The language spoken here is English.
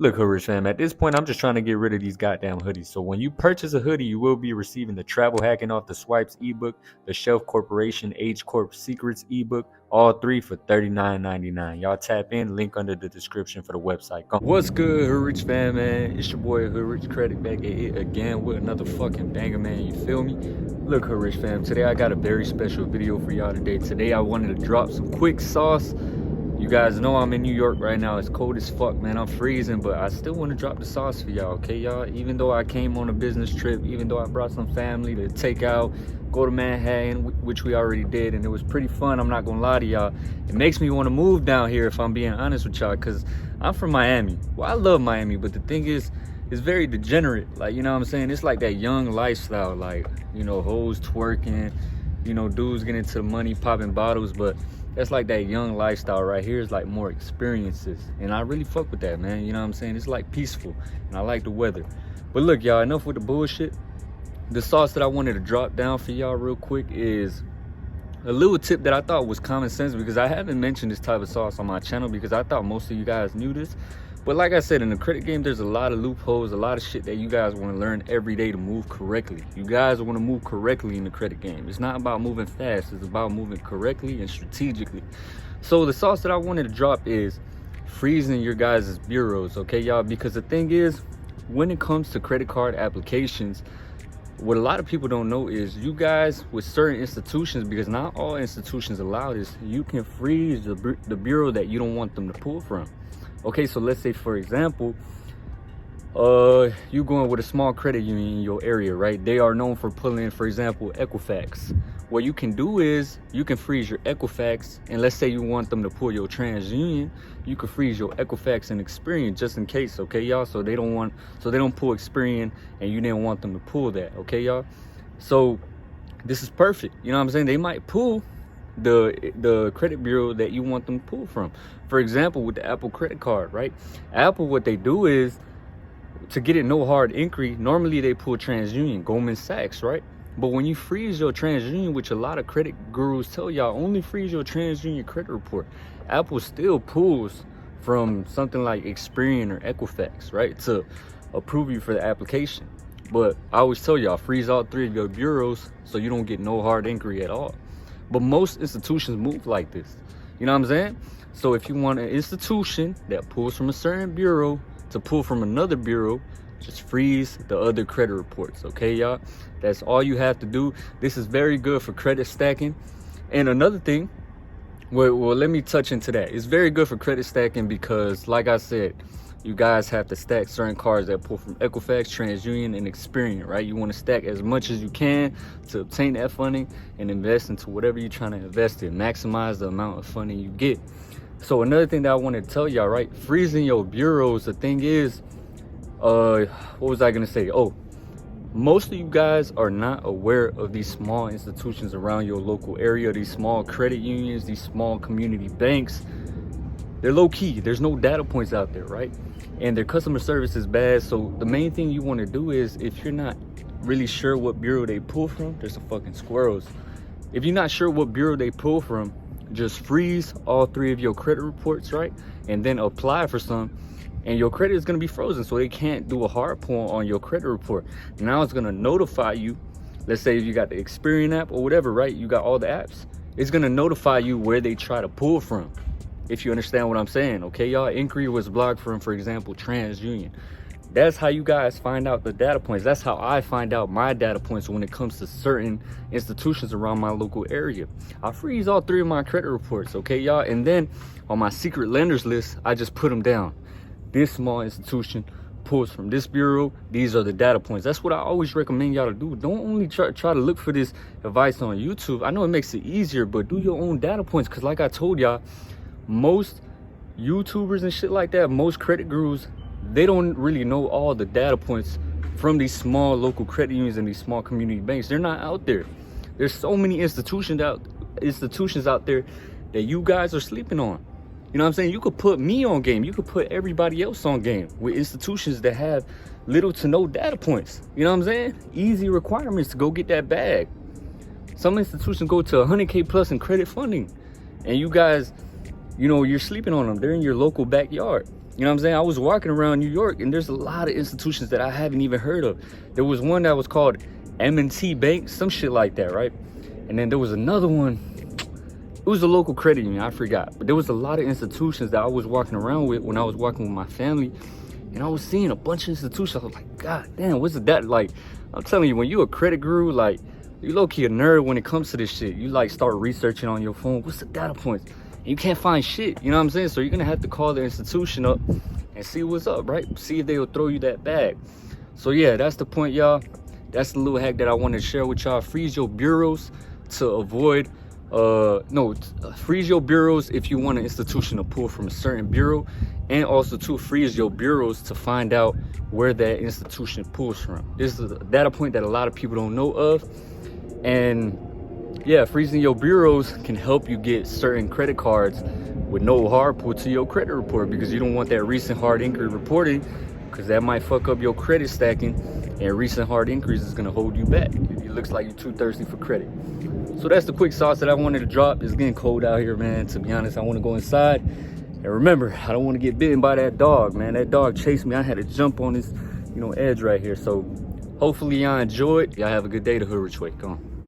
Look, Hoodrich fam, at this point, I'm just trying to get rid of these goddamn hoodies. So when you purchase a hoodie, you will be receiving the Travel Hacking Off the Swipes ebook, the Shelf Corporation Age Corp Secrets ebook, all three for $39.99. Y'all tap in, link under the description for the website. What's good, Hoodrich fam, man? It's your boy Hoodrich Credit back at it again with another fucking banger, man. You feel me? Look, Hoodrich fam, today I got a very special video for y'all today. Today I wanted to drop some quick sauce. You guys know I'm in New York right now. It's cold as fuck, man. I'm freezing, but I still want to drop the sauce for y'all, okay, y'all? Even though I came on a business trip, even though I brought some family to take out, go to Manhattan, which we already did, and it was pretty fun. I'm not gonna lie to y'all. It makes me want to move down here, if I'm being honest with y'all, because I'm from Miami. Well, I love Miami, but the thing is, it's very degenerate. Like, you know what I'm saying? It's like that young lifestyle, like, you know, hoes twerking, you know, dudes getting into the money, popping bottles, but that's like that young lifestyle. Right here is like more experiences, and I really fuck with that, man. You know what I'm saying? It's like peaceful, and I like the weather. But look, y'all, enough with the bullshit. The sauce that I wanted to drop down for y'all real quick is a little tip that I thought was common sense, because I haven't mentioned this type of sauce on my channel because I thought most of you guys knew this. But like I said, in the credit game, there's a lot of loopholes, a lot of shit that you guys want to learn every day to move correctly. You guys want to move correctly in the credit game. It's not about moving fast. It's about moving correctly and strategically. So the sauce that I wanted to drop is freezing your guys' bureaus, okay, y'all? Because the thing is, when it comes to credit card applications, what a lot of people don't know is you guys with certain institutions, because not all institutions allow this, you can freeze the bureau that you don't want them to pull from. Okay, so let's say, for example, you going with a small credit union in your area, right? They are known for pulling, for example, Equifax. What you can do is you can freeze your Equifax, and let's say you want them to pull your TransUnion, you can freeze your Equifax and Experian just in case, okay, y'all? So they don't pull Experian, and you didn't want them to pull that, okay, y'all? So this is perfect. You know what I'm saying? They might pull the credit bureau that you want them to pull from. For example, with the Apple credit card, right? Apple, what they do is, to get it no hard inquiry, normally they pull TransUnion, Goldman Sachs, right? But when you freeze your TransUnion, which a lot of credit gurus tell y'all, only freeze your TransUnion credit report, Apple still pulls from something like Experian or Equifax, right, to approve you for the application. But I always tell y'all, freeze all three of your bureaus so you don't get no hard inquiry at all. But most institutions move like this. You know what I'm saying? So if you want an institution that pulls from a certain bureau to pull from another bureau, just freeze the other credit reports, okay, y'all? That's all you have to do. This is very good for credit stacking. And another thing, well, let me touch into that. It's very good for credit stacking because, like I said, you guys have to stack certain cards that pull from Equifax, TransUnion, and Experian, right? You want to stack as much as you can to obtain that funding and invest into whatever you're trying to invest in. Maximize the amount of funding you get. So another thing that I want to tell y'all, right? Freezing your bureaus, the thing is, what was I going to say? Oh, most of you guys are not aware of these small institutions around your local area, these small credit unions, these small community banks. They're low key. There's no data points out there, right? And their customer service is bad. So the main thing you want to do is, if you're not really sure what bureau they pull from, there's some fucking squirrels. If you're not sure what bureau they pull from, just freeze all three of your credit reports, right? And then apply for some, and your credit is going to be frozen, so they can't do a hard pull on your credit report. Now it's going to notify you. Let's say if you got the Experian app or whatever, right? You got all the apps. It's going to notify you where they try to pull from, if you understand what I'm saying, okay, y'all? Inquiry was blocked from, for example, TransUnion. That's how you guys find out the data points. That's how I find out my data points when it comes to certain institutions around my local area. I freeze all three of my credit reports, okay, y'all? And then on my secret lenders list, I just put them down. This small institution pulls from this bureau. These are the data points. That's what I always recommend y'all to do. Don't only try to look for this advice on YouTube. I know it makes it easier, but do your own data points. Because like I told y'all, most YouTubers and shit like that, most credit gurus, they don't really know all the data points from these small local credit unions and these small community banks. They're not out there. There's so many institutions out there that you guys are sleeping on. You know what I'm saying? You could put me on game. You could put everybody else on game with institutions that have little to no data points. You know what I'm saying? Easy requirements to go get that bag. Some institutions go to 100K plus in credit funding, and you guys, you know, you're sleeping on them. They're in your local backyard. You know what I'm saying? I was walking around New York, and there's a lot of institutions that I haven't even heard of. There was one that was called M&T Bank, some shit like that, right? And then there was another one. It was a local credit union, I forgot. But there was a lot of institutions that I was walking around with when I was walking with my family. And I was seeing a bunch of institutions. I was like, God damn, what's that? Like, I'm telling you, when you a credit guru, like, you low-key a nerd when it comes to this shit. You like start researching on your phone. What's the data points? And you can't find shit, you know what I'm saying? So you're gonna have to call the institution up and see what's up, right? See if they'll throw you that bag. So yeah, that's the point, y'all. That's the little hack that I wanted to share with y'all. Freeze your bureaus to avoid freeze your bureaus if you want an institution to pull from a certain bureau, and also to freeze your bureaus to find out where that institution pulls from. This is a data point that a lot of people don't know of. And yeah, freezing your bureaus can help you get certain credit cards with no hard pull to your credit report, because you don't want that recent hard inquiry reporting, because that might fuck up your credit stacking, and recent hard inquiries is going to hold you back. It looks like you're too thirsty for credit. So that's the quick sauce that I wanted to drop. It's getting cold out here, man. To be honest, I want to go inside. And remember, I don't want to get bitten by that dog, man. That dog chased me. I had to jump on this, edge right here. So hopefully y'all enjoyed. Y'all have a good day. The Hood Rich Way. Come on.